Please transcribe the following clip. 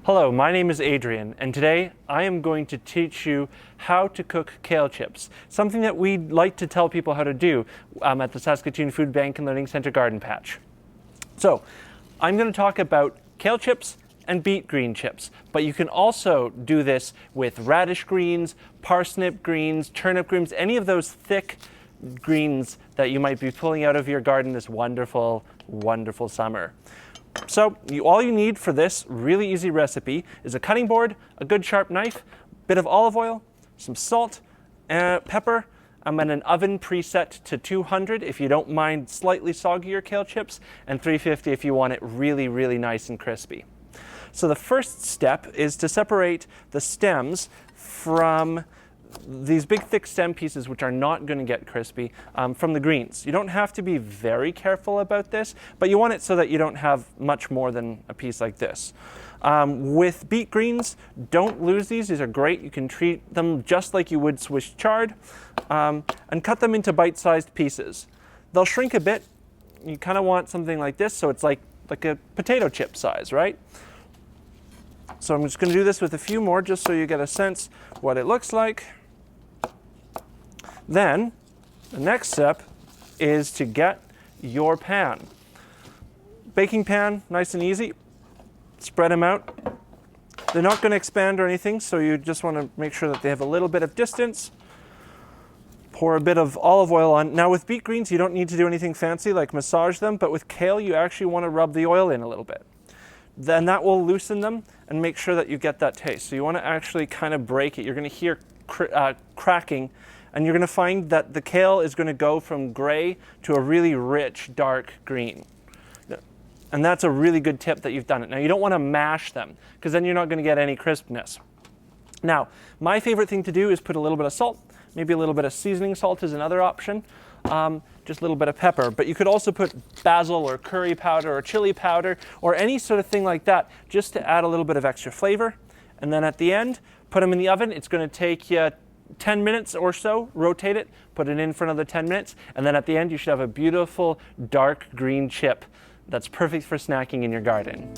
Hello, my name is Adrian, and today I am going to teach you how to cook kale chips, something that we like to tell people how to do at the Saskatoon Food Bank and Learning Centre Garden Patch. So, I'm going to talk about kale chips and beet green chips, but you can also do this with radish greens, parsnip greens, turnip greens, any of those thick greens that you might be pulling out of your garden this wonderful, wonderful summer. So all you need for this really easy recipe is a cutting board, a good sharp knife, a bit of olive oil, some salt, pepper, and an oven preset to 200 if you don't mind slightly soggier kale chips, and 350 if you want it really, really nice and crispy. So the first step is to separate the stems from these big thick stem pieces, which are not going to get crispy, from the greens. You don't have to be very careful about this, but you want it so that you don't have much more than a piece like this. With beet greens, don't lose these. These are great. You can treat them just like you would Swiss chard, and cut them into bite-sized pieces. They'll shrink a bit. You kind of want something like this, so it's like a potato chip size, right? So I'm just going to do this with a few more just so you get a sense what it looks like. Then, the next step is to get your pan. Baking pan, nice and easy. Spread them out. They're not going to expand or anything, so you just want to make sure that they have a little bit of distance. Pour a bit of olive oil on. Now with beet greens, you don't need to do anything fancy like massage them, but with kale, you actually want to rub the oil in a little bit. Then that will loosen them and make sure that you get that taste. So you want to actually kind of break it. You're going to hear cracking, and you're going to find that the kale is going to go from gray to a really rich, dark green. And that's a really good tip that you've done it. Now you don't want to mash them, because then you're not going to get any crispness. Now, my favorite thing to do is put a little bit of salt, maybe a little bit of seasoning salt is another option. Just a little bit of pepper, but you could also put basil or curry powder or chili powder or any sort of thing like that just to add a little bit of extra flavor. And then at the end, put them in the oven. It's going to take you 10 minutes or so, rotate it, put it in for another 10 minutes, and then at the end you should have a beautiful dark green chip that's perfect for snacking in your garden.